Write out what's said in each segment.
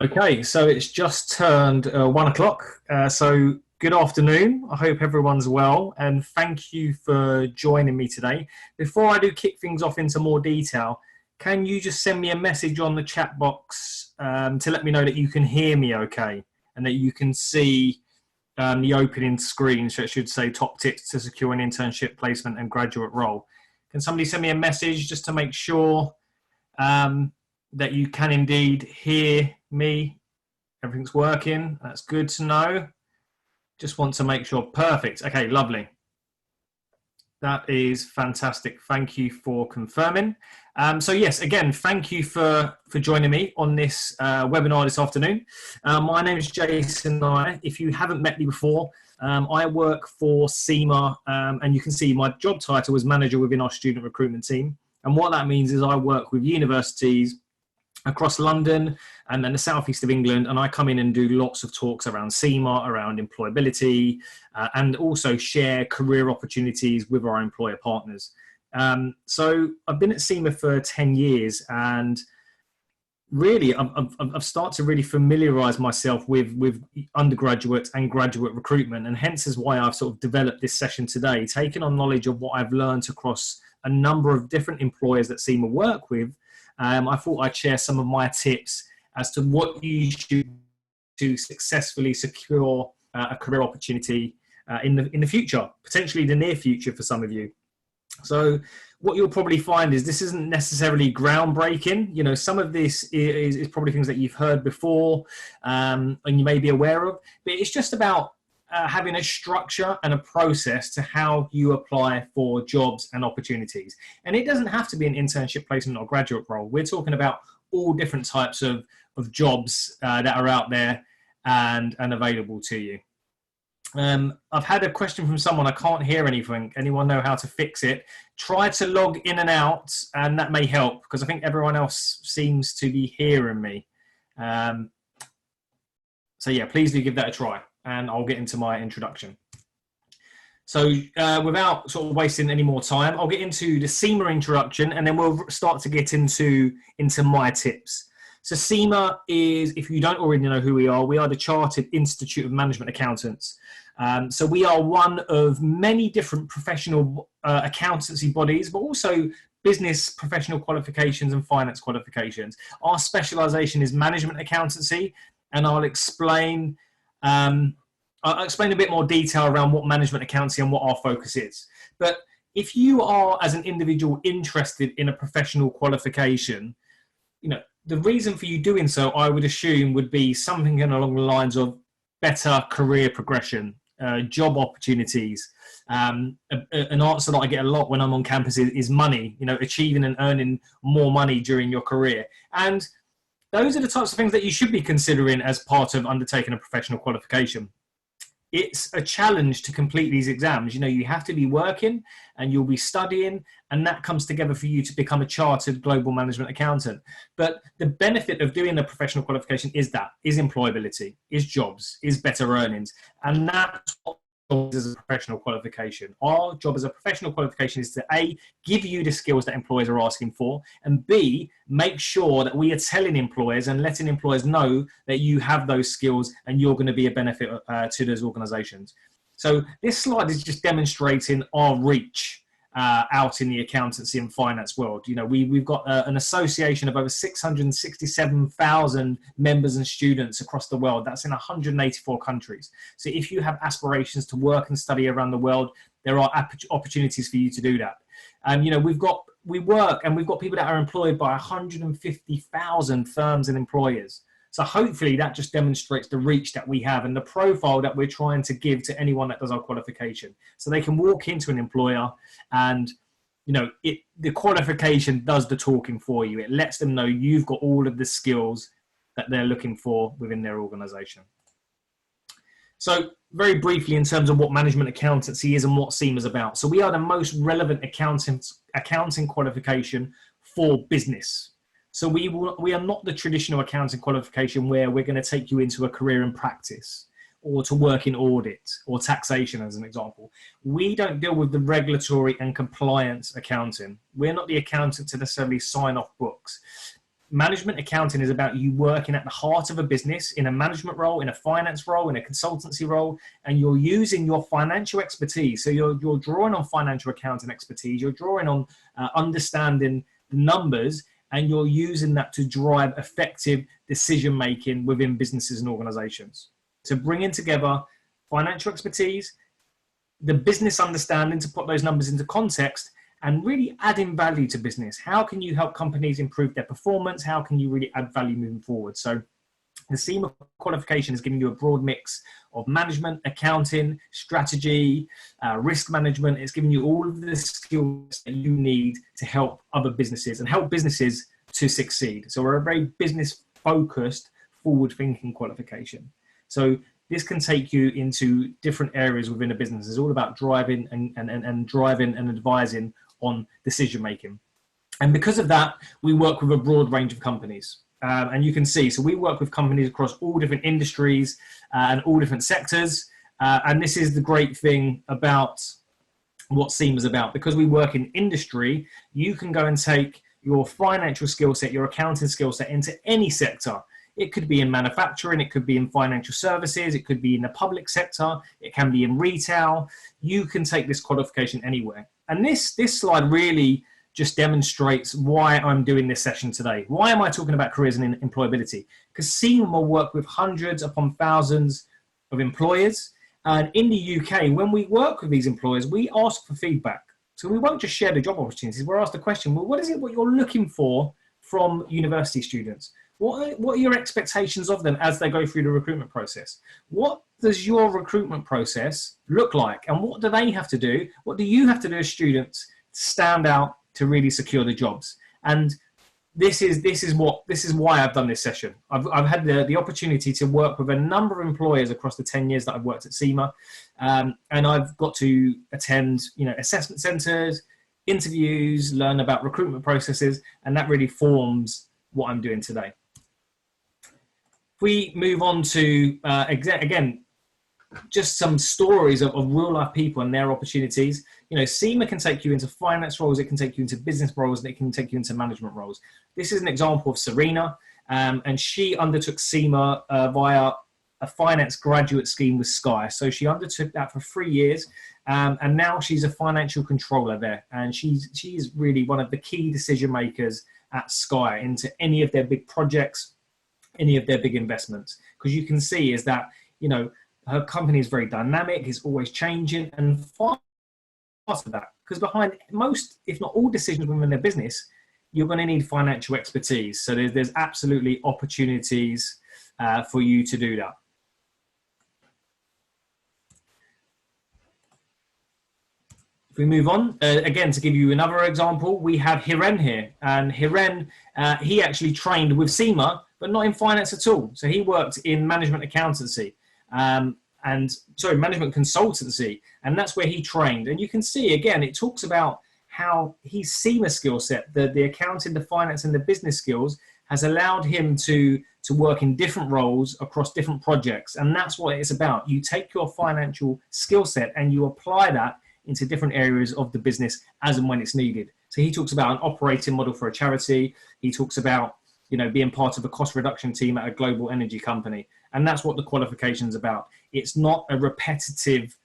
Okay, so it's just turned 1 o'clock. So good afternoon. I hope everyone's well, and thank you for joining me today. Before I do kick things off into more detail, can you just send me a message on the chat box to let me know that you can hear me okay and that you can see the opening screen? So it should say top tips to secure an internship placement and graduate role. Can somebody send me a message just to make sure that you can indeed hear me? Everything's working. That's good to know. Just want to make sure. Perfect. Okay, lovely. That is fantastic. Thank you for confirming. So yes, again, thank you for joining me on this webinar this afternoon. My name is Jason Nye. If you haven't met me before, I work for CIMA, and you can see my job title is manager within our student recruitment team. And what that means is I work with universities across London and then the southeast of England, and I come in and do lots of talks around CIMA, around employability, and also share career opportunities with our employer partners. So I've been at CIMA for 10 years, and really I've started to really familiarize myself with undergraduate and graduate recruitment, and hence is why I've sort of developed this session today, taking on knowledge of what I've learned across a number of different employers that CIMA work with. I thought I'd share some of my tips as to what you should do to successfully secure a career opportunity in the future, potentially the near future for some of you. So what you'll probably find is this isn't necessarily groundbreaking. You know, some of this is probably things that you've heard before and you may be aware of, but it's just about having a structure and a process to how you apply for jobs and opportunities. And it doesn't have to be an internship placement or graduate role. We're talking about all different types of jobs that are out there and available to you. I've had a question from someone. I can't hear anything. Anyone know how to fix it? Try to log in and out, and that may help because I think everyone else seems to be hearing me. So yeah, please do give that a try, and I'll get into my introduction. So without sort of wasting any more time, I'll get into the CIMA introduction, and then we'll start to get into my tips. So CIMA is, if you don't already know who we are the Chartered Institute of Management Accountants. So we are one of many different professional accountancy bodies, but also business professional qualifications and finance qualifications. Our specialization is management accountancy, and I'll explain a bit more detail around what management accountancy and what our focus is. But if you are, as an individual, interested in a professional qualification, you know, the reason for you doing so, I would assume, would be something along the lines of better career progression, job opportunities. An answer that I get a lot when I'm on campus is money, you know, achieving and earning more money during your career. And those are the types of things that you should be considering as part of undertaking a professional qualification. It's a challenge to complete these exams. You know, you have to be working and you'll be studying, and that comes together for you to become a chartered global management accountant. But the benefit of doing a professional qualification is employability, is jobs, is better earnings. And that's what as a professional qualification. Our job as a professional qualification is to A, give you the skills that employers are asking for, and B, make sure that we are telling employers and letting employers know that you have those skills and you're going to be a benefit to those organizations. So this slide is just demonstrating our reach out in the accountancy and finance world. You know, we've got an association of over 667,000 members and students across the world. That's in 184 countries. So if you have aspirations to work and study around the world, there are opportunities for you to do that. You know, we've got people that are employed by 150,000 firms and employers. So hopefully that just demonstrates the reach that we have and the profile that we're trying to give to anyone that does our qualification. So they can walk into an employer and, you know, the qualification does the talking for you. It lets them know you've got all of the skills that they're looking for within their organization. So very briefly, in terms of what management accountancy is and what CIMA is about. So we are the most relevant accounting qualification for business. So we are not the traditional accounting qualification where we're going to take you into a career in practice or to work in audit or taxation, as an example. We don't deal with the regulatory and compliance accounting. We're not the accountant to necessarily sign off books. Management accounting is about you working at the heart of a business in a management role, in a finance role, in a consultancy role, and you're using your financial expertise. So you're drawing on financial accounting expertise, you're drawing on understanding the numbers, and you're using that to drive effective decision making within businesses and organizations. So bringing together financial expertise, the business understanding to put those numbers into context, and really adding value to business. How can you help companies improve their performance? How can you really add value moving forward? So the CIMA qualification is giving you a broad mix of management, accounting, strategy, risk management. It's giving you all of the skills that you need to help other businesses and help businesses to succeed. So we're a very business-focused, forward-thinking qualification. So this can take you into different areas within a business. It's all about driving and driving and advising on decision making. And because of that, we work with a broad range of companies. And you can see, so we work with companies across all different industries and all different sectors. And this is the great thing about what CIMA is about. Because we work in industry, you can go and take your financial skill set, your accounting skill set into any sector. It could be in manufacturing, it could be in financial services, it could be in the public sector, it can be in retail. You can take this qualification anywhere. And this slide really just demonstrates why I'm doing this session today. Why am I talking about careers and employability? Because CIMA will work with hundreds upon thousands of employers. And in the UK, when we work with these employers, we ask for feedback. So we won't just share the job opportunities. We're asked the question, well, what is it what you're looking for from university students? What are your expectations of them as they go through the recruitment process? What does your recruitment process look like? And what do they have to do? What do you have to do as students to stand out to really secure the jobs? And this is why I've done this session. I've had the opportunity to work with a number of employers across the 10 years that I've worked at CIMA. And I've got to attend, assessment centers, interviews, learn about recruitment processes, and that really forms what I'm doing today. If we move on to, again, just some stories of real life people and their opportunities. CIMA can take you into finance roles, it can take you into business roles, and it can take you into management roles. This is an example of Serena, and she undertook CIMA via a finance graduate scheme with Sky. So she undertook that for 3 years, and now she's a financial controller there. And she's really one of the key decision makers at Sky into any of their big projects, any of their big investments. Because you can see is that, her company is very dynamic, is always changing, and part of that, because behind most, if not all decisions within their business, you're going to need financial expertise. So there's absolutely opportunities for you to do that. If we move on, again, to give you another example, we have Hiren here. And Hiren, he actually trained with CIMA, but not in finance at all. So he worked in management accountancy. Management consultancy, and that's where he trained. And you can see, again, it talks about how his CIMA skill set, the accounting, the finance, and the business skills has allowed him to work in different roles across different projects. And that's what it's about. You take your financial skill set and you apply that into different areas of the business as and when it's needed. So he talks about an operating model for a charity. He talks about being part of a cost reduction team at a global energy company. And that's what the qualification is about. It's not a repetitive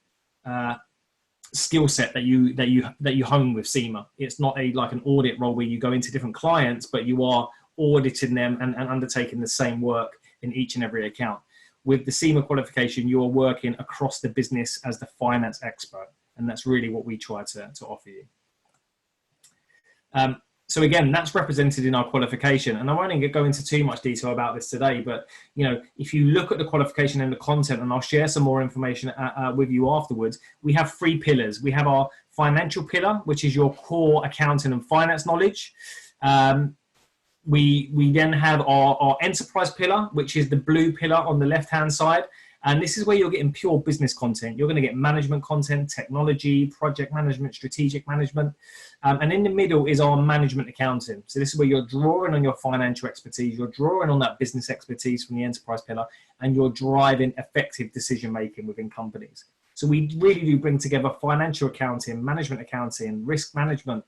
skill set that you hone with CIMA. It's not like an audit role where you go into different clients, but you are auditing them and undertaking the same work in each and every account. With the CIMA qualification, you are working across the business as the finance expert. And that's really what we try to offer you. So again, that's represented in our qualification. And I won't go into too much detail about this today, but if you look at the qualification and the content, and I'll share some more information with you afterwards, we have 3 pillars. We have our financial pillar, which is your core accounting and finance knowledge. We then have our enterprise pillar, which is the blue pillar on the left-hand side. And this is where you're getting pure business content. You're going to get management content, technology, project management, strategic management. And in the middle is our management accounting. So this is where you're drawing on your financial expertise. You're drawing on that business expertise from the enterprise pillar, and you're driving effective decision-making within companies. So we really do bring together financial accounting, management accounting, risk management,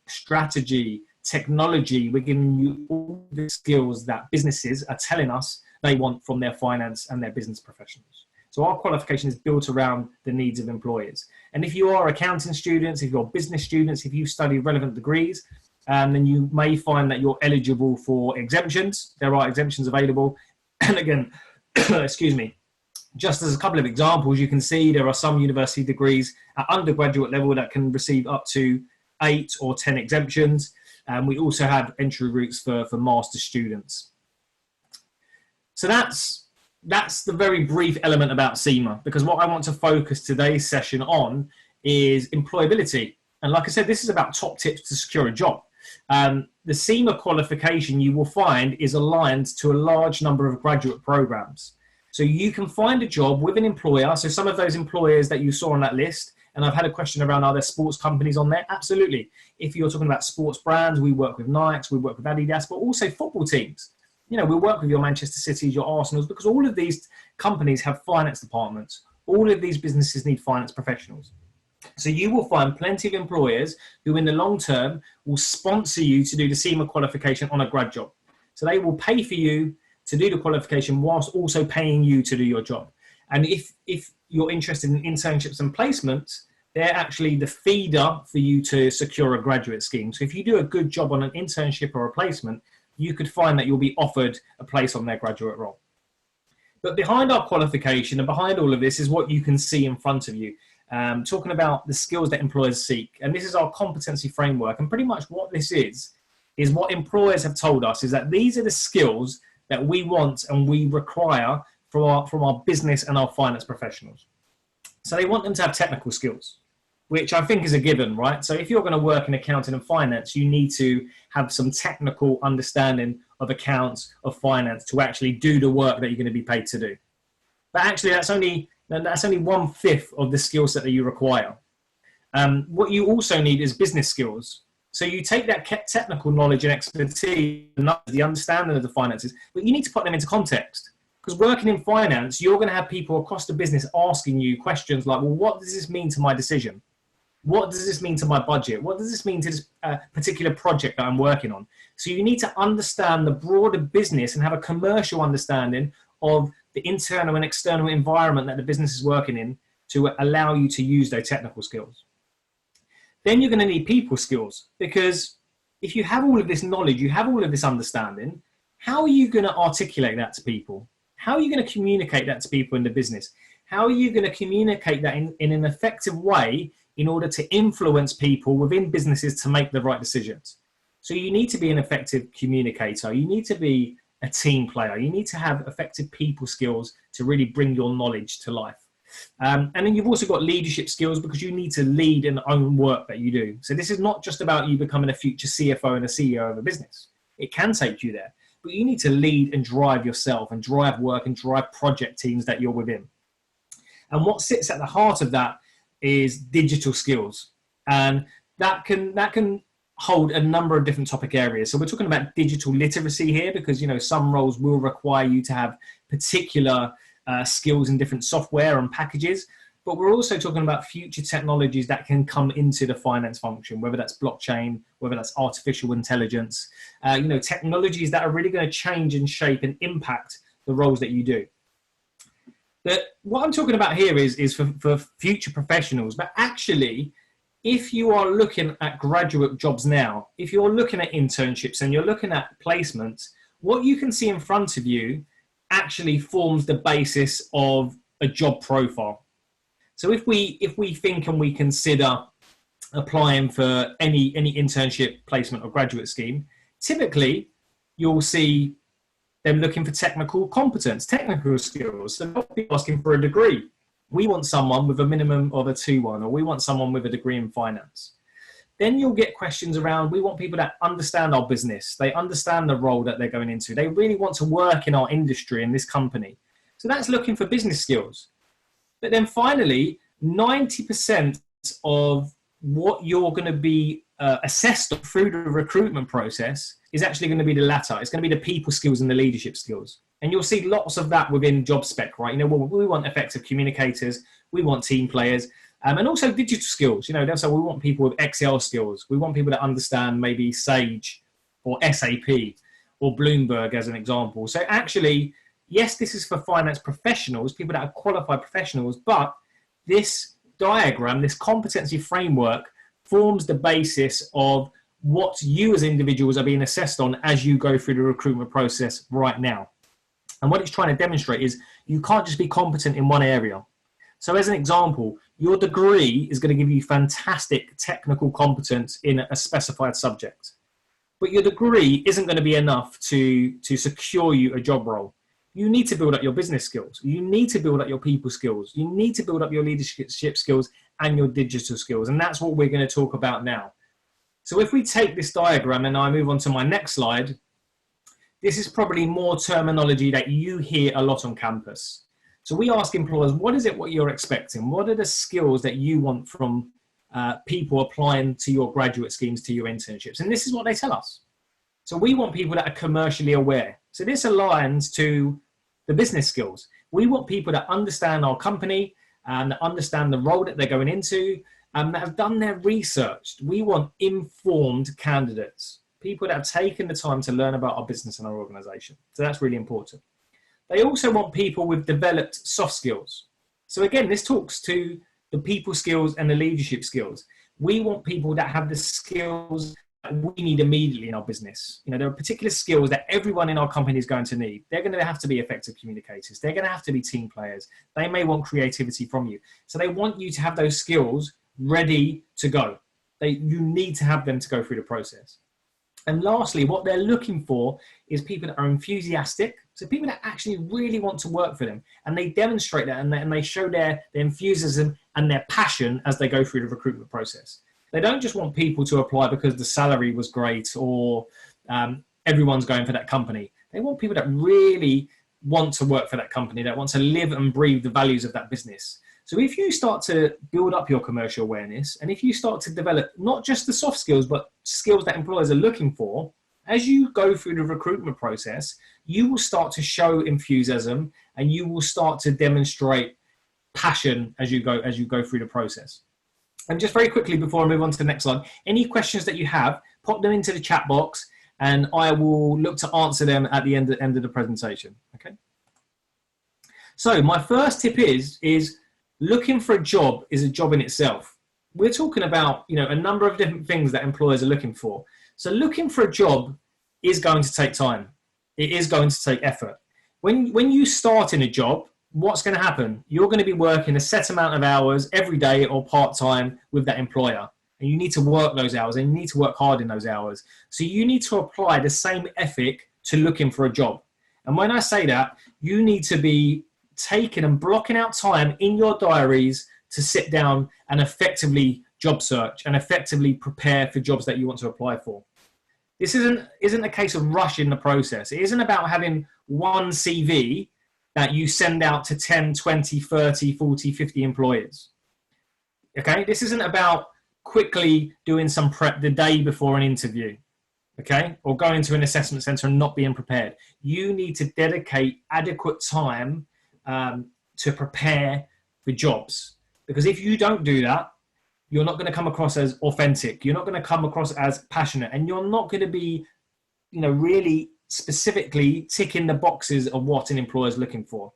strategy, technology, we're giving you all the skills that businesses are telling us they want from their finance and their business professionals. So our qualification is built around the needs of employers. And if you are accounting students, if you're business students, if you study relevant degrees, then you may find that you're eligible for exemptions. There are exemptions available. And again, excuse me, just as a couple of examples, you can see there are some university degrees at undergraduate level that can receive up to 8 or 10 exemptions. And we also have entry routes for master students. So that's the very brief element about CIMA, because what I want to focus today's session on is employability. And like I said, this is about top tips to secure a job. The CIMA qualification, you will find, is aligned to a large number of graduate programs. So you can find a job with an employer. So some of those employers that you saw on that list, and I've had a question around, are there sports companies on there? Absolutely. If you're talking about sports brands, we work with Nike, we work with Adidas, but also football teams. You know, we work with your Manchester Cities, your Arsenals, because all of these companies have finance departments. All of these businesses need finance professionals. So you will find plenty of employers who in the long term will sponsor you to do the CIMA qualification on a grad job. So they will pay for you to do the qualification whilst also paying you to do your job. And if you're interested in internships and placements, they're actually the feeder for you to secure a graduate scheme. So if you do a good job on an internship or a placement, you could find that you'll be offered a place on their graduate role. But behind our qualification and behind all of this is what you can see in front of you. Talking about the skills that employers seek. And this is our competency framework. And pretty much what this is what employers have told us is that these are the skills that we want and we require from our business and our finance professionals. So they want them to have technical skills, which I think is a given, right? So if you're going to work in accounting and finance, you need to have some technical understanding of accounts, of finance, to actually do the work that you're going to be paid to do. But actually, that's only 1/5 of the skill set that you require. What you also need is business skills. So you take that technical knowledge and expertise, the understanding of the finances, but you need to put them into context. Because working in finance, you're going to have people across the business asking you questions like, well, what does this mean to my decision? What does this mean to my budget? What does this mean to this particular project that I'm working on? So you need to understand the broader business and have a commercial understanding of the internal and external environment that the business is working in to allow you to use those technical skills. Then you're going to need people skills, because if you have all of this knowledge, you have all of this understanding, how are you going to articulate that to people? How are you going to communicate that to people in the business? How are you going to communicate that in an effective way in order to influence people within businesses to make the right decisions? So you need to be an effective communicator. You need to be a team player. You need to have effective people skills to really bring your knowledge to life. And then you've also got leadership skills, because you need to lead and own work that you do. So this is not just about you becoming a future CFO and a CEO of a business. It can take you there, but you need to lead and drive yourself and drive work and drive project teams that you're within. And what sits at the heart of that is digital skills. And that can hold a number of different topic areas. So we're talking about digital literacy here, because, you know, some roles will require you to have particular skills in different software and packages, but we're also talking about future technologies that can come into the finance function, whether that's blockchain, whether that's artificial intelligence, technologies that are really going to change and shape and impact the roles that you do. But what I'm talking about here is for future professionals, but actually, if you are looking at graduate jobs now, if you're looking at internships and you're looking at placements, what you can see in front of you actually forms the basis of a job profile. So if we think and we consider applying for any internship, placement or graduate scheme, typically you'll see them looking for technical competence, technical skills. So they'll be asking for a degree. We want someone with a minimum of a 2-1, or we want someone with a degree in finance. Then you'll get questions around, we want people that understand our business. They understand the role that they're going into. They really want to work in our industry, in this company. So that's looking for business skills. But then finally, 90% of what you're going to be assessed through the recruitment process is actually going to be the latter. It's going to be the people skills and the leadership skills. And you'll see lots of that within job spec, right? You know, well, we want effective communicators. We want team players. And also digital skills. They'll say we want people with Excel skills. We want people that understand maybe Sage or SAP or Bloomberg as an example. So actually, yes, this is for finance professionals, people that are qualified professionals, but this diagram, this competency framework forms the basis of what you as individuals are being assessed on as you go through the recruitment process right now. And what it's trying to demonstrate is you can't just be competent in one area. So as an example, your degree is going to give you fantastic technical competence in a specified subject. But your degree isn't going to be enough to secure you a job role. You need to build up your business skills. You need to build up your people skills. You need to build up your leadership skills and your digital skills. And that's what we're going to talk about now. So if we take this diagram and I move on to my next slide, this is probably more terminology that you hear a lot on campus. So we ask employers, what is it what you're expecting? What are the skills that you want from people applying to your graduate schemes, to your internships? And this is what they tell us. So we want people that are commercially aware. So this aligns to the business skills. We want people that understand our company and that understand the role that they're going into and that have done their research. We want informed candidates, people that have taken the time to learn about our business and our organization. So that's really important. They also want people with developed soft skills. So again, this talks to the people skills and the leadership skills. We want people that have the skills that we need immediately in our business. There are particular skills that everyone in our company is going to need. They're going to have to be effective communicators. They're going to have to be team players. They may want creativity from you. So they want you to have those skills ready to go. You need to have them to go through the process. And lastly, what they're looking for is people that are enthusiastic. So people that actually really want to work for them, and they demonstrate that and they show their enthusiasm and their passion as they go through the recruitment process. They don't just want people to apply because the salary was great or everyone's going for that company. They want people that really want to work for that company, that want to live and breathe the values of that business. So if you start to build up your commercial awareness, and if you start to develop not just the soft skills, but skills that employers are looking for, as you go through the recruitment process, you will start to show enthusiasm and you will start to demonstrate passion as you go through the process. And just very quickly before I move on to the next slide, any questions that you have, pop them into the chat box and I will look to answer them at the end of the presentation. Okay. So my first tip is looking for a job is a job in itself. We're talking about, a number of different things that employers are looking for. So looking for a job is going to take time. It is going to take effort. When you start in a job, what's going to happen? You're going to be working a set amount of hours every day or part-time with that employer. And you need to work those hours and you need to work hard in those hours. So you need to apply the same ethic to looking for a job. And when I say that, you need to be taking and blocking out time in your diaries to sit down and effectively job search and effectively prepare for jobs that you want to apply for. This isn't a case of rushing the process. It isn't about having one CV that you send out to 10, 20, 30, 40, 50 employers. Okay, this isn't about quickly doing some prep the day before an interview, okay, or going to an assessment center and not being prepared. You need to dedicate adequate time to prepare for jobs, because if you don't do that, you're not going to come across as authentic. You're not going to come across as passionate, and you're not going to be, really specifically ticking the boxes of what an employer is looking for.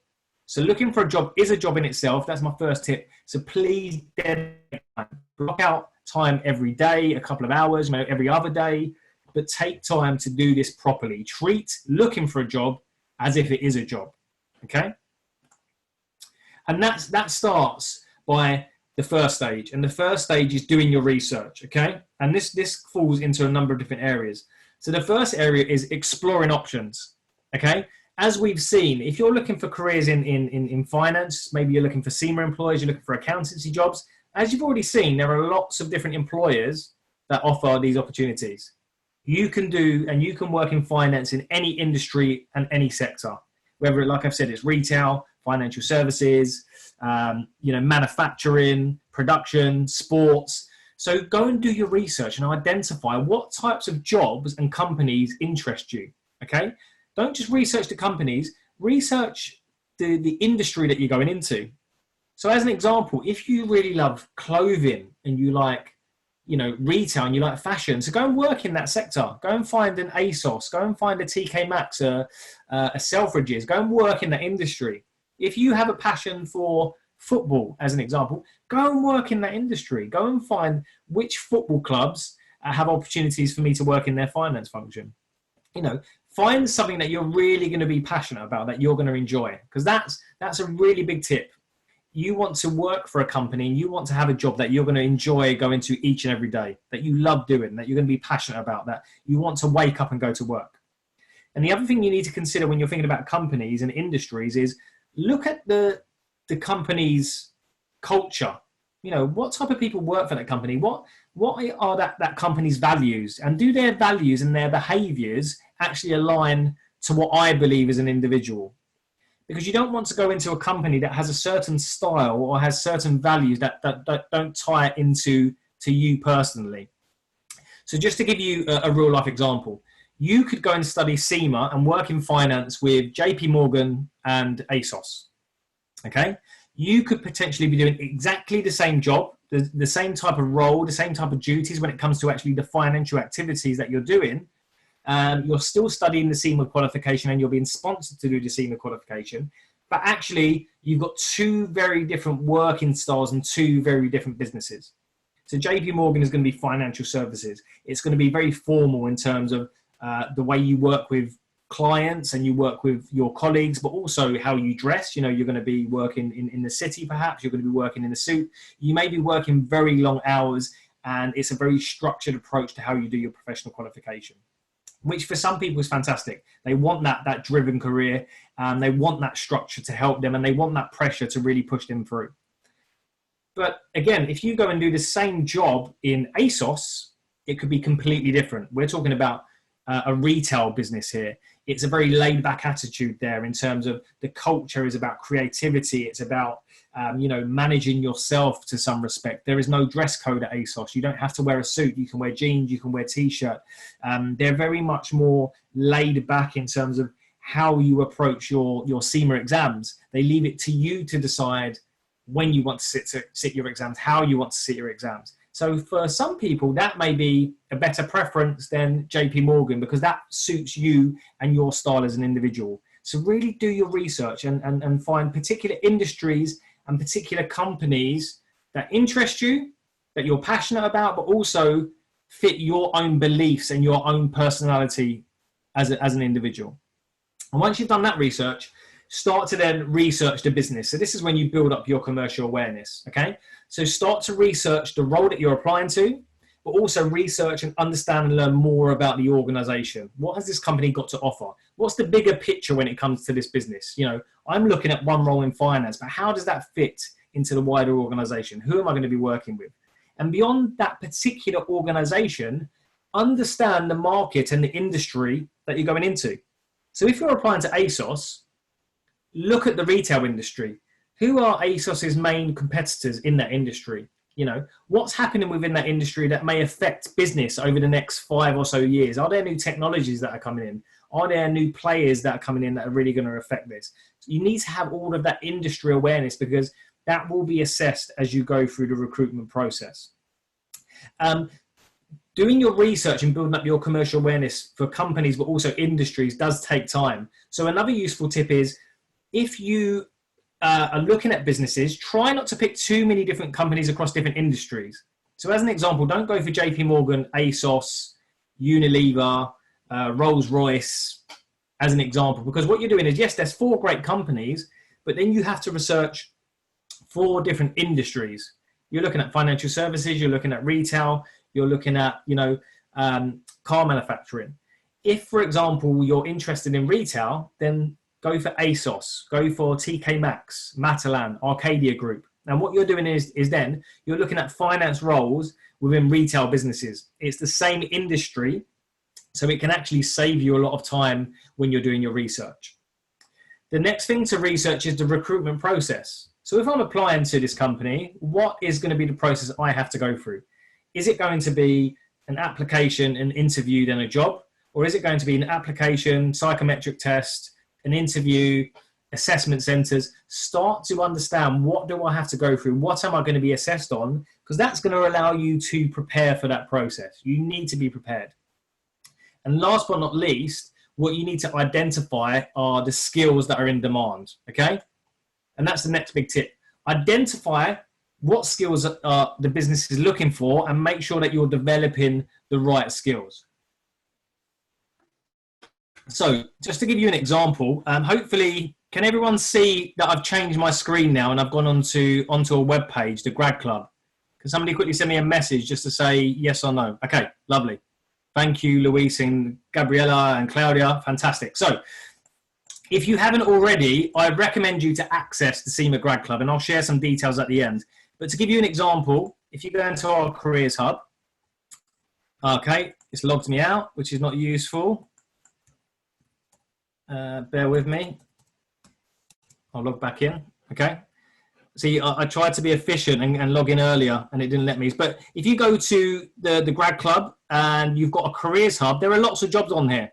So looking for a job is a job in itself. That's my first tip. So please block out time every day, a couple of hours, every other day, but take time to do this properly. Treat looking for a job as if it is a job. Okay. And that starts by the first stage. And the first stage is doing your research. Okay. And this falls into a number of different areas. So the first area is exploring options. Okay. As we've seen, if you're looking for careers in finance, maybe you're looking for senior employers, you're looking for accountancy jobs. As you've already seen, there are lots of different employers that offer these opportunities. You can work in finance in any industry and any sector, whether, like I've said, it's retail, financial services, manufacturing, production, sports. So go and do your research and identify what types of jobs and companies interest you. Okay. Don't just research the companies, research the industry that you're going into. So as an example, if you really love clothing and you like, retail and you like fashion, so go and work in that sector. Go and find an ASOS, go and find a TK Maxx, a Selfridges, go and work in that industry. If you have a passion for football, as an example, go and work in that industry. Go and find which football clubs have opportunities for me to work in their finance function. Find something that you're really going to be passionate about, that you're going to enjoy, because that's a really big tip. You want to work for a company and you want to have a job that you're going to enjoy going to each and every day, that you love doing, that you're going to be passionate about, that you want to wake up and go to work. And the other thing you need to consider when you're thinking about companies and industries is look at the company's culture. What type of people work for that company? What are that company's values? And do their values and their behaviors actually align to what I believe as an individual? Because you don't want to go into a company that has a certain style or has certain values that don't tie it into you personally. So just to give you a real life example, you could go and study SEMA and work in finance with JP Morgan and ASOS. Okay? You could potentially be doing exactly the same job, the same type of role, the same type of duties when it comes to actually the financial activities that you're doing. You're still studying the SEMA qualification and you're being sponsored to do the SEMA qualification. But actually, you've got two very different working styles and two very different businesses. So JP Morgan is going to be financial services. It's going to be very formal in terms of the way you work with clients and you work with your colleagues, but also how you dress. You're going to be working in the city, perhaps. You're going to be working in a suit. You may be working very long hours, and it's a very structured approach to how you do your professional qualification, which for some people is fantastic. They want that driven career, and they want that structure to help them, and they want that pressure to really push them through. But again, if you go and do the same job in ASOS, it could be completely different. We're talking about a retail business here. It's a very laid back attitude there in terms of the culture is about creativity. It's about, managing yourself to some respect. There is no dress code at ASOS. You don't have to wear a suit. You can wear jeans, you can wear t-shirt. They're very much more laid back in terms of how you approach your SEMA exams. They leave it to you to decide when you want to sit your exams, how you want to sit your exams. So for some people, that may be a better preference than JP Morgan because that suits you and your style as an individual. So really do your research and find particular industries and particular companies that interest you, that you're passionate about, but also fit your own beliefs and your own personality as an individual. And once you've done that research, start to then research the business. So this is when you build up your commercial awareness, okay? So start to research the role that you're applying to, but also research and understand and learn more about the organization. What has this company got to offer? What's the bigger picture when it comes to this business? I'm looking at one role in finance, but how does that fit into the wider organization? Who am I going to be working with? And beyond that particular organization, understand the market and the industry that you're going into. So if you're applying to ASOS, look at the retail industry. Who are ASOS's main competitors in that industry? What's happening within that industry that may affect business over the next 5 or so years? Are there new technologies that are coming in? Are there new players that are coming in that are really going to affect this? So you need to have all of that industry awareness because that will be assessed as you go through the recruitment process. Doing your research and building up your commercial awareness for companies, but also industries does take time. So another useful tip is if you are looking at businesses, try not to pick too many different companies across different industries. So as an example, don't go for JP Morgan, ASOS, Unilever, Rolls-Royce as an example, because what you're doing is, yes, there's 4 great companies, but then you have to research 4 different industries. You're looking at financial services, you're looking at retail, you're looking at, car manufacturing. If, for example, you're interested in retail, then go for ASOS, go for TK Maxx, Matalan, Arcadia Group. And what you're doing is then you're looking at finance roles within retail businesses. It's the same industry, so it can actually save you a lot of time when you're doing your research. The next thing to research is the recruitment process. So if I'm applying to this company, what is going to be the process I have to go through? Is it going to be an application, an interview, then a job? Or is it going to be an application, psychometric test, an interview, assessment centres. Start to understand, what do I have to go through? What am I going to be assessed on? Because that's going to allow you to prepare for that process. You need to be prepared. And last but not least, what you need to identify are the skills that are in demand, okay? And that's the next big tip. Identify what skills the business is looking for and make sure that you're developing the right skills. So just to give you an example, hopefully, can everyone see that I've changed my screen now and I've gone onto a web page, the Grad Club? Can somebody quickly send me a message just to say yes or no? Okay, lovely. Thank you, Luis and Gabriella and Claudia. Fantastic. So if you haven't already, I recommend you to access the SEMA Grad Club, and I'll share some details at the end. But to give you an example, if you go into our Careers Hub, okay, it's logged me out, which is not useful. Bear with me. I'll log back in, okay? See, I tried to be efficient and log in earlier, and it didn't let me. But if you go to the Grad Club and you've got a Careers Hub, there are lots of jobs on here.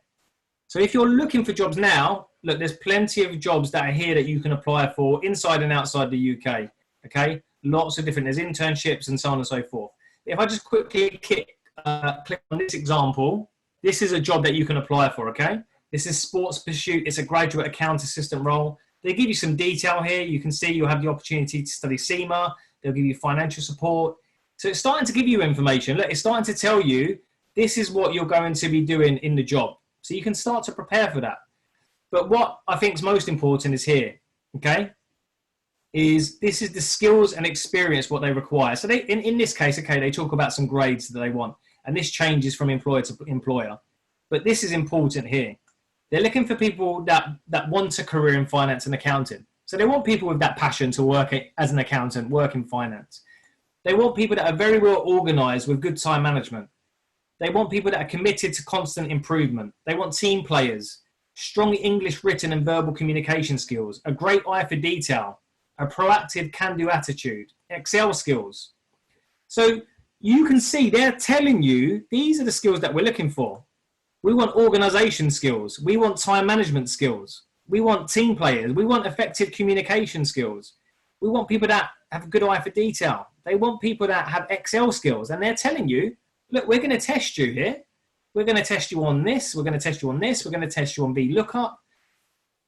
So if you're looking for jobs now, look, there's plenty of jobs that are here that you can apply for inside and outside the UK, okay? Lots of different, there's internships and so on and so forth. If I just quickly click on this example, this is a job that you can apply for, okay? This is Sports Pursuit. It's a graduate account assistant role. They give you some detail here. You can see you'll have the opportunity to study SEMA. They'll give you financial support. So it's starting to give you information. Look, it's starting to tell you this is what you're going to be doing in the job. So you can start to prepare for that. But what I think is most important is here, okay, this is the skills and experience what they require. So they, in this case, okay, they talk about some grades that they want. And this changes from employer to employer. But this is important here. They're looking for people that want a career in finance and accounting. So they want people with that passion to work as an accountant, work in finance. They want people that are very well organized with good time management. They want people that are committed to constant improvement. They want team players, strong English written and verbal communication skills, a great eye for detail, a proactive can-do attitude, Excel skills. So you can see they're telling you these are the skills that we're looking for. We want organization skills. We want time management skills. We want team players. We want effective communication skills. We want people that have a good eye for detail. They want people that have Excel skills. And they're telling you, look, we're going to test you here. We're going to test you on this. We're going to test you on this. We're going to test you on VLOOKUP.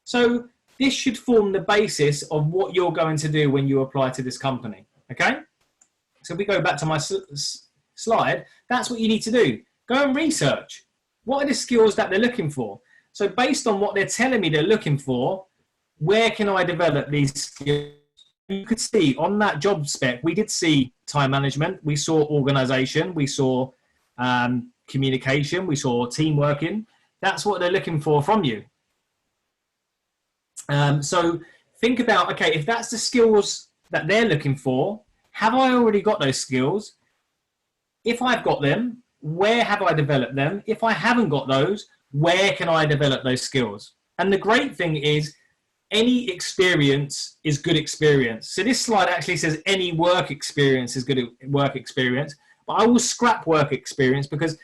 So this should form the basis of what you're going to do when you apply to this company. Okay? So if we go back to my slide, that's what you need to do. Go and research. What are the skills that they're looking for? So based on what they're telling me they're looking for, where can I develop these skills? You could see on that job spec, we did see time management, we saw organization, we saw communication, we saw team working. That's what they're looking for from you. So think about, okay, if that's the skills that they're looking for, have I already got those skills? If I've got them, where have I developed them? If I haven't got those, where can I develop those skills? And the great thing is any experience is good experience. So this slide actually says any work experience is good work experience, but I will scrap work experience because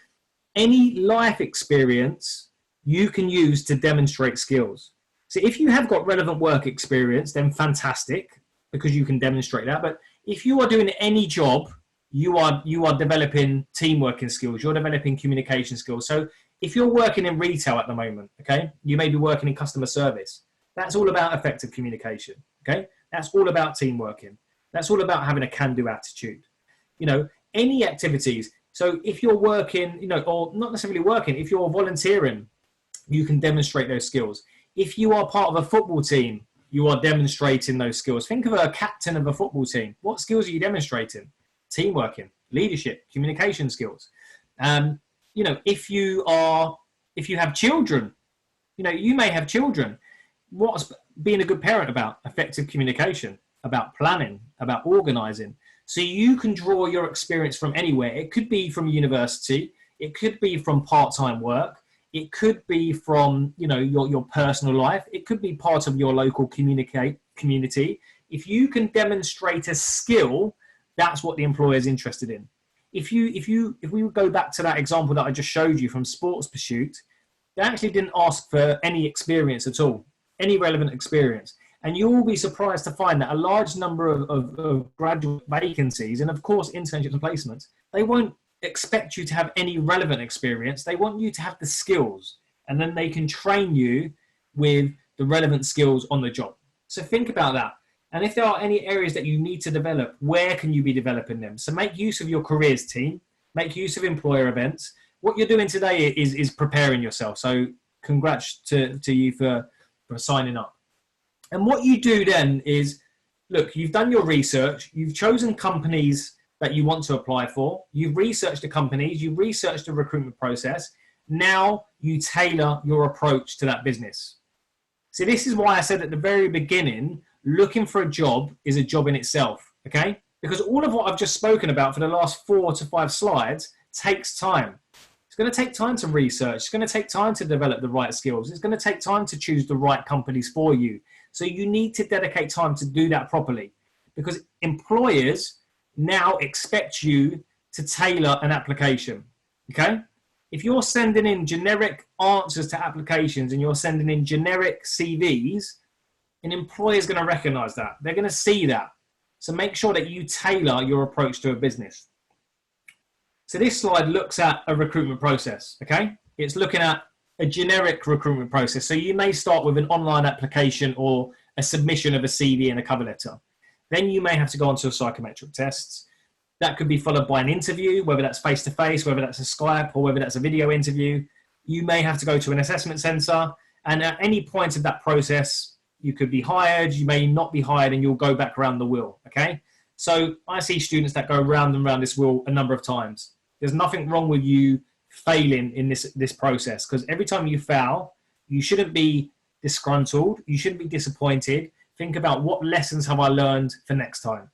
any life experience you can use to demonstrate skills. So if you have got relevant work experience, then fantastic, because you can demonstrate that. But if you are doing any job, you are developing team working skills, you're developing communication skills. So if you're working in retail at the moment, okay, you may be working in customer service. That's all about effective communication, okay? That's all about team working. That's all about having a can-do attitude. You know, any activities. So if you're working, you know, or not necessarily working, if you're volunteering, you can demonstrate those skills. If you are part of a football team, you are demonstrating those skills. Think of a captain of a football team. What skills are you demonstrating? Team working, leadership, communication skills. You know, if you have children, you know, you may have children. What's being a good parent about? Effective communication, about planning, about organizing. So you can draw your experience from anywhere. It could be from university. It could be from part-time work. It could be from, you know, your personal life. It could be part of your local community. If you can demonstrate a skill, that's what the employer is interested in. If we go back to that example that I just showed you from Sports Pursuit, they actually didn't ask for any experience at all, any relevant experience. And you will be surprised to find that a large number of graduate vacancies, and of course internships and placements, they won't expect you to have any relevant experience. They want you to have the skills, and then they can train you with the relevant skills on the job. So think about that. And if there are any areas that you need to develop, where can you be developing them? So make use of your careers team, make use of employer events. What you're doing today is preparing yourself. So congrats to you for signing up. And what you do then is, look, you've done your research, you've chosen companies that you want to apply for, you've researched the companies, you've researched the recruitment process. Now you tailor your approach to that business. So this is why I said at the very beginning, looking for a job is a job in itself, okay? Because all of what I've just spoken about for the last 4 to 5 slides takes time. It's going to take time to research. It's going to take time to develop the right skills. It's going to take time to choose the right companies for you. So you need to dedicate time to do that properly, because employers now expect you to tailor an application, okay? If you're sending in generic answers to applications and you're sending in generic CVs, an employer is going to recognize that. They're going to see that. So make sure that you tailor your approach to a business. So this slide looks at a recruitment process, okay? It's looking at a generic recruitment process. So you may start with an online application or a submission of a CV and a cover letter. Then you may have to go on to a psychometric test. That could be followed by an interview, whether that's face-to-face, whether that's a Skype, or whether that's a video interview. You may have to go to an assessment center. And at any point of that process, you could be hired, you may not be hired, and you'll go back around the wheel, okay? So I see students that go round and round this wheel a number of times. There's nothing wrong with you failing in this process, because every time you fail, you shouldn't be disgruntled, you shouldn't be disappointed. Think about, what lessons have I learned for next time,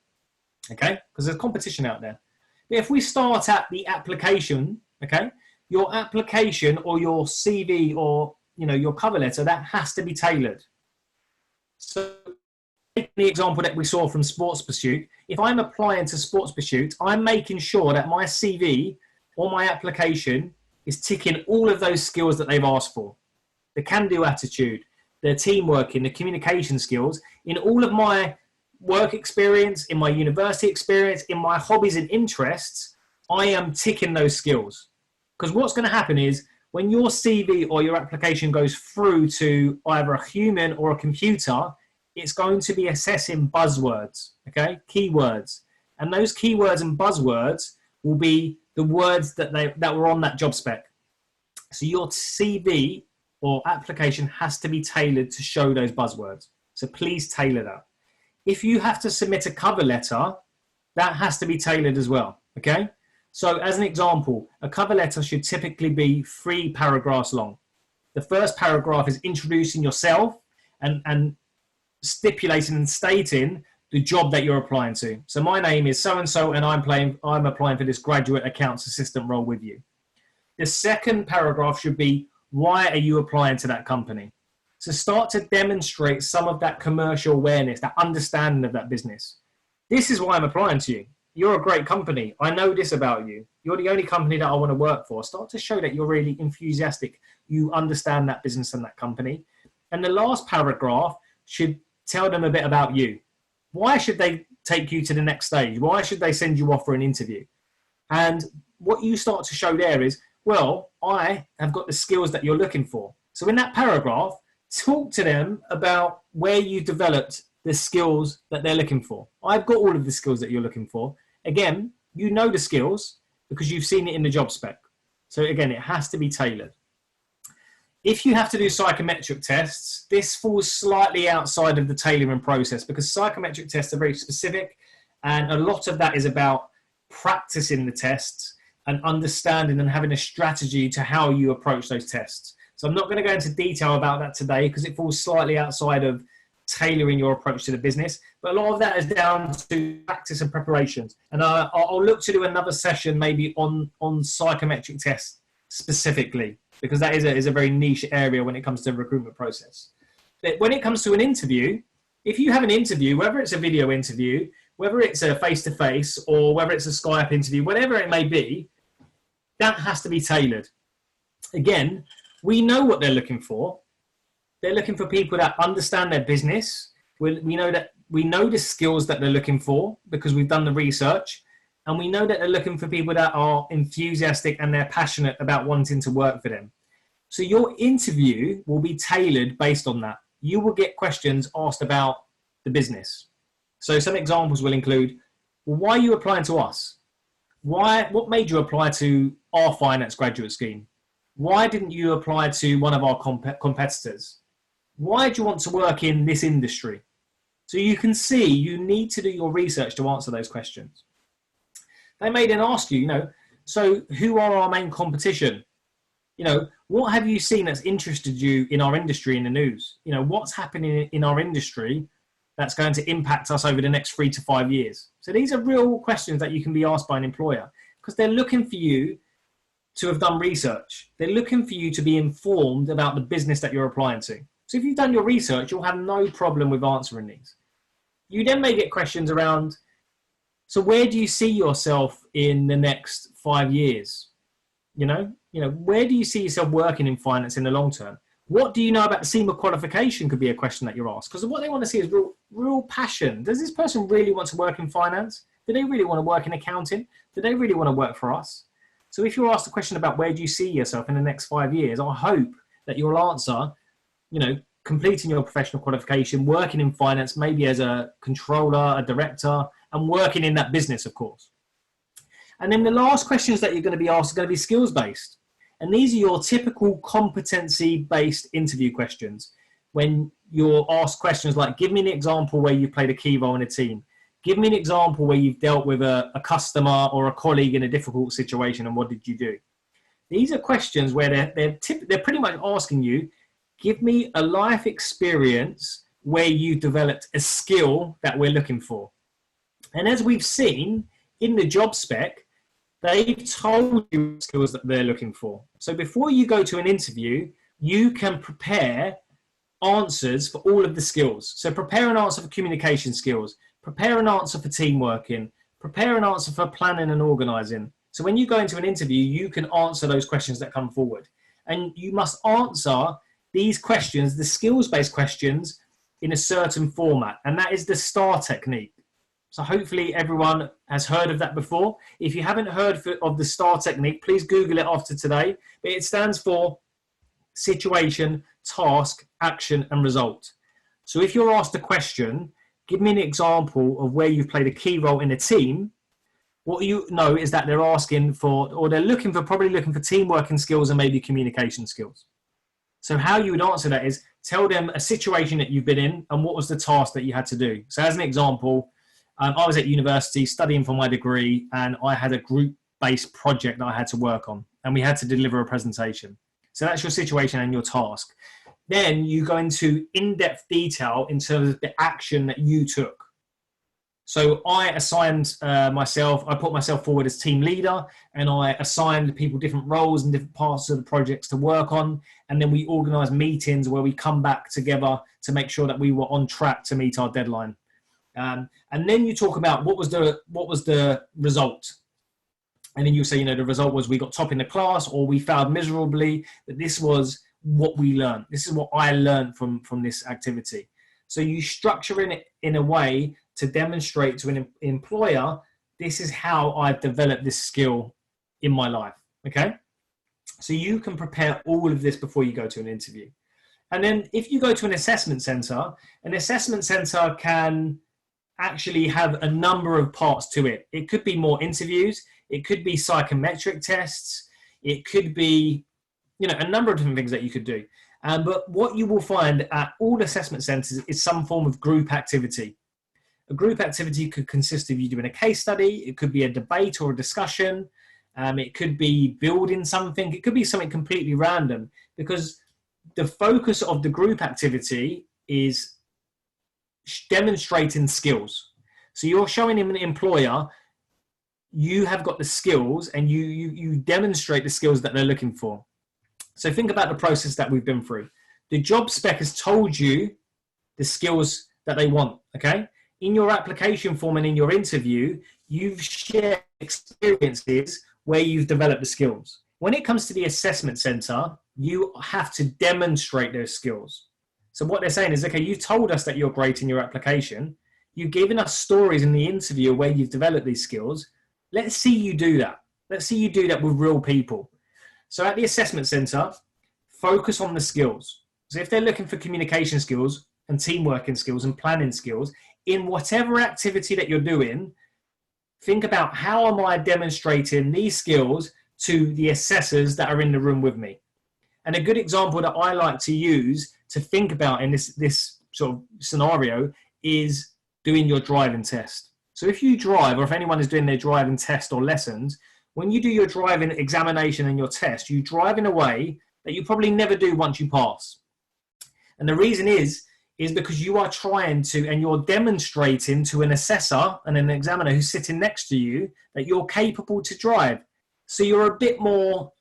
okay? Because there's competition out there. But if we start at the application, okay, your application or your CV or your cover letter, that has to be tailored. So taking the example that we saw from Sports Pursuit, if I'm applying to Sports Pursuit, I'm making sure that my CV or my application is ticking all of those skills that they've asked for. The can-do attitude, the teamwork, the communication skills. In all of my work experience, in my university experience, in my hobbies and interests, I am ticking those skills. Because what's going to happen is, when your CV or your application goes through to either a human or a computer, it's going to be assessing buzzwords, okay? Keywords. And those keywords and buzzwords will be the words that were on that job spec. So your CV or application has to be tailored to show those buzzwords. So please tailor that. If you have to submit a cover letter, that has to be tailored as well, okay? So as an example, a cover letter should typically be 3 paragraphs long. The first paragraph is introducing yourself and stipulating and stating the job that you're applying to. So my name is so-and-so and I'm applying for this graduate accounts assistant role with you. The second paragraph should be, why are you applying to that company? So start to demonstrate some of that commercial awareness, that understanding of that business. This is why I'm applying to you. You're a great company. I know this about you. You're the only company that I want to work for. Start to show that you're really enthusiastic. You understand that business and that company. And the last paragraph should tell them a bit about you. Why should they take you to the next stage? Why should they send you off for an interview? And what you start to show there is, well, I have got the skills that you're looking for. So in that paragraph, talk to them about where you developed the skills that they're looking for. I've got all of the skills that you're looking for. Again, you know the skills because you've seen it in the job spec. So again, it has to be tailored. If you have to do psychometric tests, this falls slightly outside of the tailoring process, because psychometric tests are very specific, and a lot of that is about practicing the tests and understanding and having a strategy to how you approach those tests. So I'm not going to go into detail about that today because it falls slightly outside of tailoring your approach to the business, but a lot of that is down to practice and preparations. And I'll look to do another session maybe on psychometric tests specifically, because that is a very niche area when it comes to the recruitment process. But when it comes to an interview, if you have an interview, whether it's a video interview, whether it's a face-to-face or whether it's a Skype interview, whatever it may be, that has to be tailored. Again, we know what they're looking for. They're looking for people that understand their business, We know that we know the skills that they're looking for because we've done the research, and we know that they're looking for people that are enthusiastic and they're passionate about wanting to work for them. So your interview will be tailored based on that. You will get questions asked about the business. So some examples will include, well, why are you applying to us? What made you apply to our finance graduate scheme? Why didn't you apply to one of our competitors? Why do you want to work in this industry? So you can see you need to do your research to answer those questions. They may then ask you, so who are our main competition? What have you seen that's interested you in our industry in the news? What's happening in our industry that's going to impact us over the next 3 to 5 years? So these are real questions that you can be asked by an employer because they're looking for you to have done research. They're looking for you to be informed about the business that you're applying to. So if you've done your research, you'll have no problem with answering these. You then may get questions around, so where do you see yourself in the next 5 years? Where do you see yourself working in finance in the long term? What do you know about the SEMA qualification could be a question that you're asked. Because what they want to see is real passion. Does this person really want to work in finance? Do they really want to work in accounting? Do they really want to work for us? So if you're asked a question about where do you see yourself in the next 5 years, I hope that you'll answer, completing your professional qualification, working in finance, maybe as a controller, a director, and working in that business, of course. And then the last questions that you're going to be asked are going to be skills-based. And these are your typical competency-based interview questions. When you're asked questions like, give me an example where you played a key role in a team. Give me an example where you've dealt with a customer or a colleague in a difficult situation, and what did you do? These are questions where they're pretty much asking you, give me a life experience where you developed a skill that we're looking for. And as we've seen in the job spec, they've told you skills that they're looking for. So before you go to an interview, you can prepare answers for all of the skills. So prepare an answer for communication skills, prepare an answer for team working, prepare an answer for planning and organizing. So when you go into an interview, you can answer those questions that come forward. And you must answer these questions, the skills-based questions, in a certain format. And that is the STAR technique. So hopefully everyone has heard of that before. If you haven't heard of the STAR technique, please Google it after today. But it stands for situation, task, action, and result. So if you're asked a question, give me an example of where you've played a key role in a team. What you know is that they're asking for, or they're probably looking for teamwork and skills and maybe communication skills. So how you would answer that is tell them a situation that you've been in and what was the task that you had to do. So as an example, I was at university studying for my degree, and I had a group-based project that I had to work on, and we had to deliver a presentation. So that's your situation and your task. Then you go into in-depth detail in terms of the action that you took. So I assigned I put myself forward as team leader, and I assigned people different roles and different parts of the projects to work on. And then we organized meetings where we come back together to make sure that we were on track to meet our deadline. And then you talk about what was the result. And then you say, the result was we got top in the class, or we failed miserably, but this was what we learned. This is what I learned from this activity. So you structure it in a way to demonstrate to an employer, this is how I've developed this skill in my life, okay? So you can prepare all of this before you go to an interview. And then if you go to an assessment center can actually have a number of parts to it. It could be more interviews, it could be psychometric tests, it could be, a number of different things that you could do. But what you will find at all assessment centers is some form of group activity. A group activity could consist of you doing a case study, it could be a debate or a discussion, it could be building something, it could be something completely random, because the focus of the group activity is demonstrating skills. So you're showing him an employer, you have got the skills, and you demonstrate the skills that they're looking for. So think about the process that we've been through. The job spec has told you the skills that they want, okay? In your application form and in your interview, you've shared experiences where you've developed the skills. When it comes to the assessment center, you have to demonstrate those skills. So what they're saying is, okay, you've told us that you're great in your application. You've given us stories in the interview where you've developed these skills. Let's see you do that. Let's see you do that with real people. So at the assessment center, focus on the skills. So if they're looking for communication skills and teamworking skills and planning skills, in whatever activity that you're doing, think about how am I demonstrating these skills to the assessors that are in the room with me. And a good example that I like to use to think about in this sort of scenario is doing your driving test. So if you drive, or if anyone is doing their driving test or lessons, when you do your driving examination and your test, you drive in a way that you probably never do once you pass. And the reason is because you are trying to, and you're demonstrating to an assessor and an examiner who's sitting next to you that you're capable to drive. So you're a bit more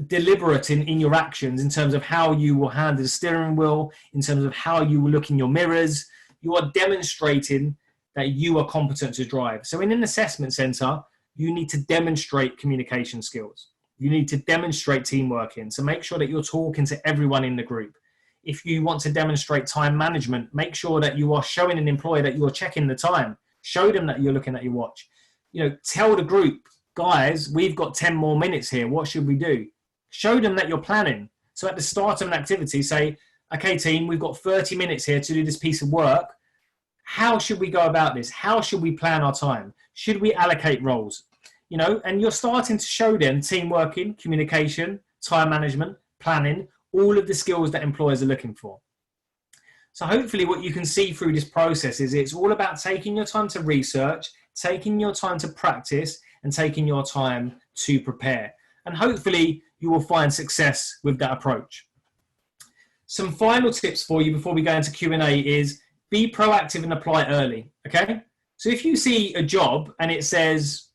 deliberate in your actions in terms of how you will handle the steering wheel, in terms of how you will look in your mirrors. You are demonstrating that you are competent to drive. So in an assessment center, you need to demonstrate communication skills. You need to demonstrate teamwork in. So make sure that you're talking to everyone in the group. If you want to demonstrate time management, make sure that you are showing an employer that you're checking the time. Show them that you're looking at your watch. Tell the group, guys, we've got 10 more minutes here. What should we do? Show them that you're planning. So at the start of an activity, say, okay, team, we've got 30 minutes here to do this piece of work. How should we go about this? How should we plan our time? Should we allocate roles? And you're starting to show them teamworking, communication, time management, planning, all of the skills that employers are looking for. So hopefully what you can see through this process is it's all about taking your time to research, taking your time to practice, and taking your time to prepare. And hopefully you will find success with that approach. Some final tips for you before we go into Q&A is be proactive and apply early, okay? So if you see a job and it says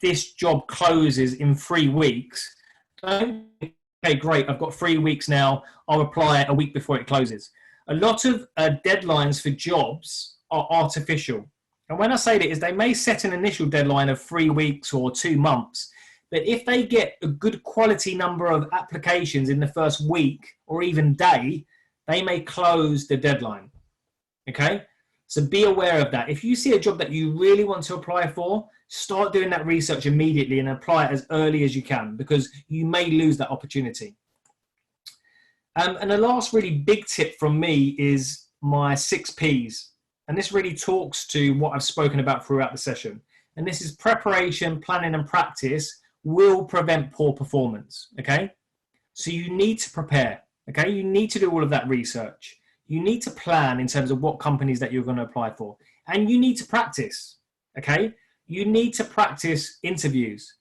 this job closes in 3 weeks, don't think, okay, great, I've got 3 weeks now, I'll apply a week before it closes. A lot of deadlines for jobs are artificial. And when I say that is they may set an initial deadline of 3 weeks or 2 months, but if they get a good quality number of applications in the first week or even day, they may close the deadline, okay? So be aware of that. If you see a job that you really want to apply for, start doing that research immediately and apply it as early as you can because you may lose that opportunity. And the last really big tip from me is my 6 Ps. And this really talks to what I've spoken about throughout the session. And this is preparation, planning, and practice will prevent poor performance, okay? So you need to prepare, okay? You need to do all of that research. You need to plan in terms of what companies that you're going to apply for. And you need to practice, okay? You need to practice interviews.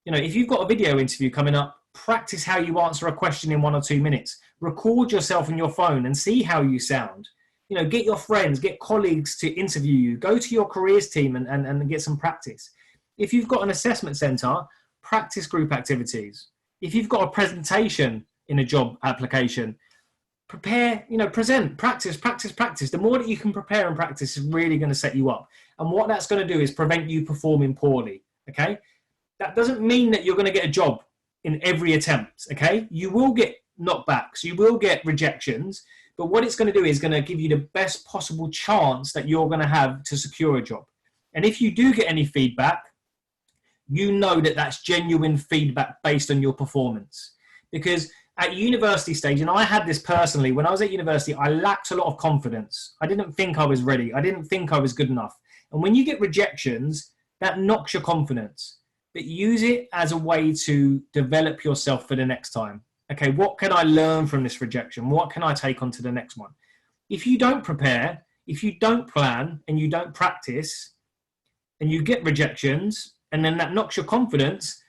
If you've got a video interview coming up, practice how you answer a question in 1 or 2 minutes. Record yourself on your phone and see how you sound. Get your friends, get colleagues to interview you. Go to your careers team and get some practice. If you've got an assessment center, practice group activities. If you've got a presentation in a job application, prepare, present, practice. The more that you can prepare and practice is really going to set you up. And what that's going to do is prevent you performing poorly, okay? That doesn't mean that you're going to get a job in every attempt, okay? You will get knockbacks, you will get rejections, but what it's going to do is going to give you the best possible chance that you're going to have to secure a job. And if you do get any feedback, you know that that's genuine feedback based on your performance. Because at university stage, and I had this personally, when I was at university, I lacked a lot of confidence. I didn't think I was ready. I didn't think I was good enough. And when you get rejections, that knocks your confidence. But use it as a way to develop yourself for the next time. Okay, what can I learn from this rejection? What can I take on to the next one? If you don't prepare, if you don't plan, and you don't practice, and you get rejections, and then that knocks your confidence,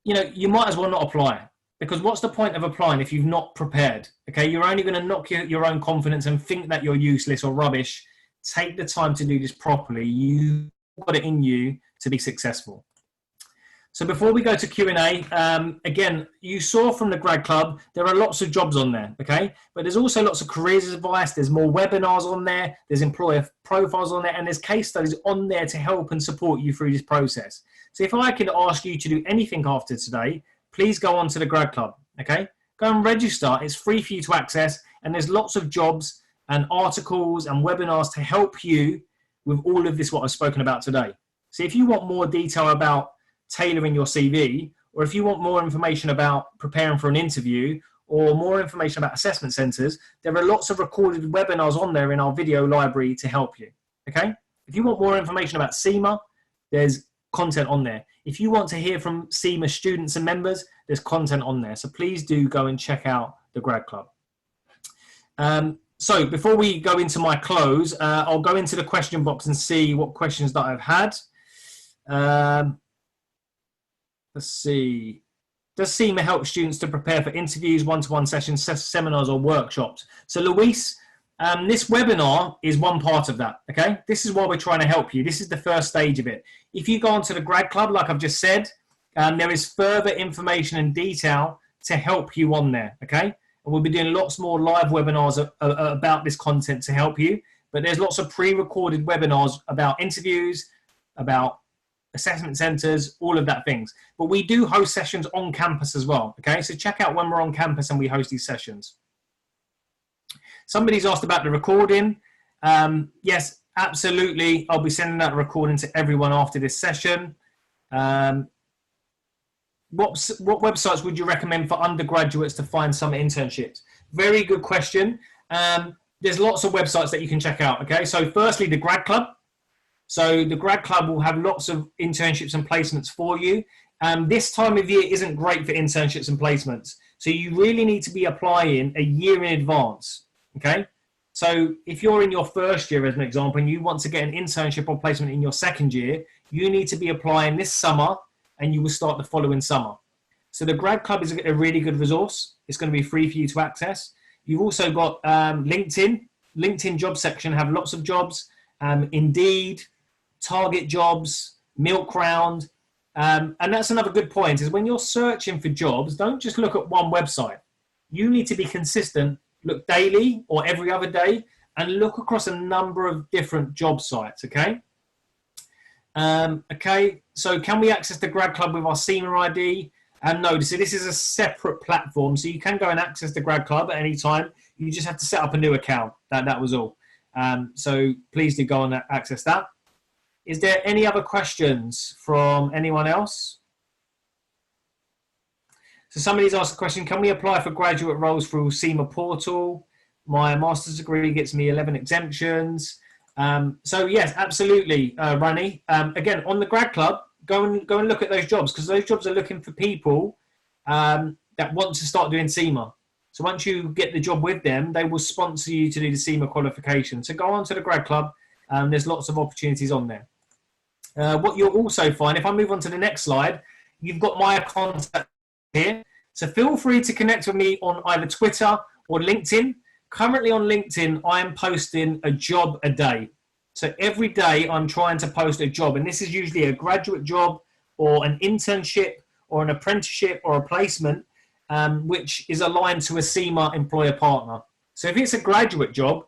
you might as well not apply. Because what's the point of applying if you've not prepared? Okay, you're only going to knock your own confidence and think that you're useless or rubbish. Take the time to do this properly. You've got it in you to be successful. So before we go to Q&A, again, you saw from the Grad Club, there are lots of jobs on there, okay? But there's also lots of careers advice, there's more webinars on there, there's employer profiles on there, and there's case studies on there to help and support you through this process. So if I could ask you to do anything after today, please go on to the Grad Club, okay? Go and register. It's free for you to access. And there's lots of jobs and articles and webinars to help you with all of this, what I've spoken about today. So if you want more detail about tailoring your CV, or if you want more information about preparing for an interview, or more information about assessment centres, there are lots of recorded webinars on there in our video library to help you, okay? If you want more information about CIMA, there's content on there. If you want to hear from CIMA students and members, there's content on there. So please do go and check out the Grad Club. So before we go into my close, I'll go into the question box and see what questions that I've had. Let's see. Does CIMA help students to prepare for interviews, one-to-one sessions, seminars, or workshops? So Luis, this webinar is one part of that, okay? This is why we're trying to help you. This is the first stage of it. If you go onto the Grad Club, like I've just said, there is further information and detail to help you on there, okay? And we'll be doing lots more live webinars about this content to help you. But there's lots of pre-recorded webinars about interviews, about assessment centres, all of that things. But we do host sessions on campus as well, okay? So check out when we're on campus and we host these sessions. Somebody's asked about the recording. Yes, absolutely. I'll be sending that recording to everyone after this session. What websites would you recommend for undergraduates to find summer internships? Very good question. There's lots of websites that you can check out, okay? So firstly, the Grad Club. So the Grad Club will have lots of internships and placements for you. This time of year isn't great for internships and placements. So you really need to be applying a year in advance, okay? So if you're in your first year, as an example, and you want to get an internship or placement in your second year, you need to be applying this summer and you will start the following summer. So the Grad Club is a really good resource. It's going to be free for you to access. You've also got LinkedIn. LinkedIn job section have lots of jobs. Indeed, Target Jobs, Milk Round. And that's another good point, is when you're searching for jobs, don't just look at one website. You need to be consistent, look daily or every other day, and look across a number of different job sites, okay? Okay, so can we access the Grad Club with our CIMA ID? No, so this is a separate platform, so you can go and access the Grad Club at any time. You just have to set up a new account. That was all. So please do go and access that. Is there any other questions from anyone else? So somebody's asked a question, can we apply for graduate roles through CIMA portal? My master's degree gets me 11 exemptions. So yes, absolutely, Rani. Again, on the Grad Club, go and look at those jobs, because those jobs are looking for people that want to start doing CIMA. So once you get the job with them, they will sponsor you to do the CIMA qualification. So go on to the Grad Club. There's lots of opportunities on there. What you'll also find, if I move on to the next slide, you've got my contact here. So feel free to connect with me on either Twitter or LinkedIn. Currently on LinkedIn, I am posting a job a day. So every day I'm trying to post a job, and this is usually a graduate job or an internship or an apprenticeship or a placement, which is aligned to a CIMA employer partner. So if it's a graduate job,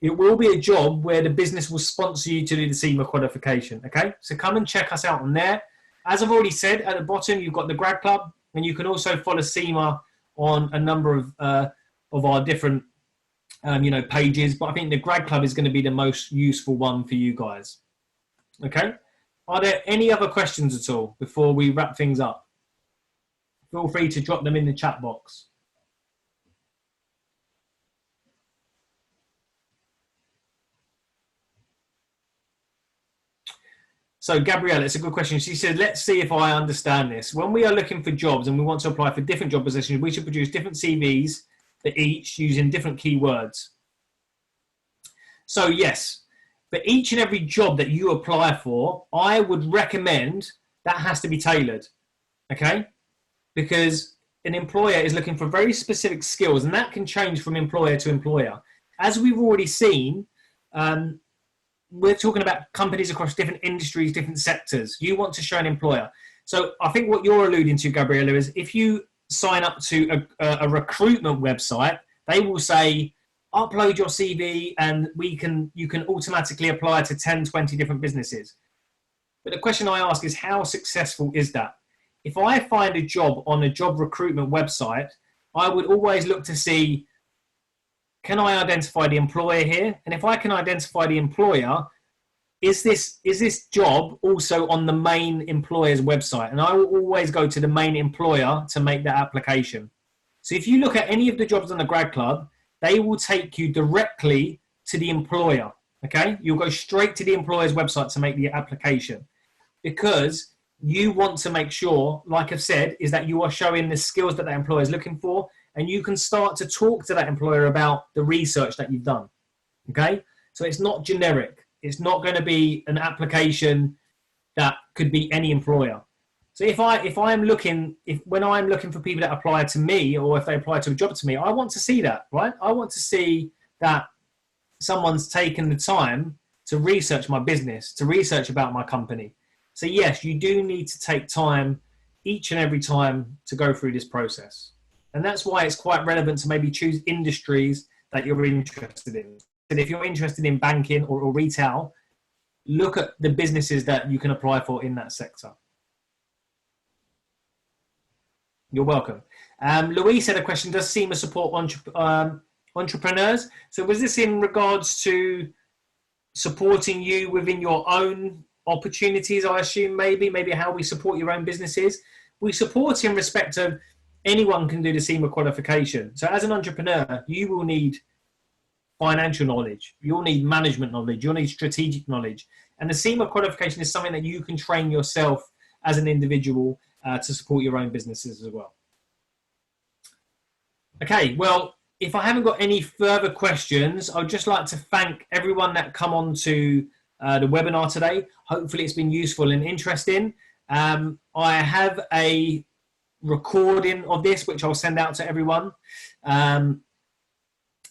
it will be a job where the business will sponsor you to do the CIMA qualification, okay? So come and check us out on there. As I've already said, at the bottom, you've got the Grad Club, and you can also follow CIMA on a number of our different pages, but I think the Grad Club is going to be the most useful one for you guys, okay? Are there any other questions at all before we wrap things up? Feel free to drop them in the chat box. So Gabrielle, it's a good question. She said, let's see if I understand this. When we are looking for jobs and we want to apply for different job positions, we should produce different CVs for each using different keywords. So yes, for each and every job that you apply for, I would recommend that has to be tailored, okay? Because an employer is looking for very specific skills, and that can change from employer to employer. As we've already seen, we're talking about companies across different industries, different sectors. You want to show an employer. So I think what you're alluding to, Gabriella, is if you sign up to a recruitment website, they will say, upload your CV and you can automatically apply to 10, 20 different businesses. But the question I ask is, how successful is that? If I find a job on a job recruitment website, I would always look to see can I identify the employer here? And if I can identify the employer, is this job also on the main employer's website? And I will always go to the main employer to make that application. So if you look at any of the jobs on the Grad Club, they will take you directly to the employer, okay? You'll go straight to the employer's website to make the application, because you want to make sure, like I've said, is that you are showing the skills that employer is looking for, and you can start to talk to that employer about the research that you've done, okay? So it's not generic. It's not going to be an application that could be any employer. So when I'm looking for people that apply to me, or if they apply to a job to me, I want to see that, right? I want to see that someone's taken the time to research my business, to research about my company. So yes, you do need to take time each and every time to go through this process. And that's why it's quite relevant to maybe choose industries that you're interested in. And if you're interested in banking or retail, look at the businesses that you can apply for in that sector. You're welcome. Louise had a question, does SEMA support entrepreneurs? So was this in regards to supporting you within your own opportunities, I assume, maybe how we support your own businesses? We support in respect of anyone can do the SEMA qualification. So as an entrepreneur, you will need financial knowledge, you'll need management knowledge, you'll need strategic knowledge. And the SEMA qualification is something that you can train yourself as an individual to support your own businesses as well. Okay, well, if I haven't got any further questions, I'd just like to thank everyone that come on to the webinar today. Hopefully it's been useful and interesting. I have a recording of this, which I'll send out to everyone. And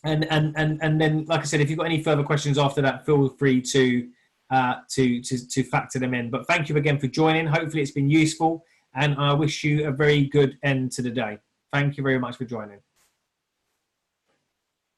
then, like I said, if you've got any further questions after that, feel free to factor them in. But thank you again for joining. Hopefully it's been useful, and I wish you a very good end to the day. Thank you very much for joining.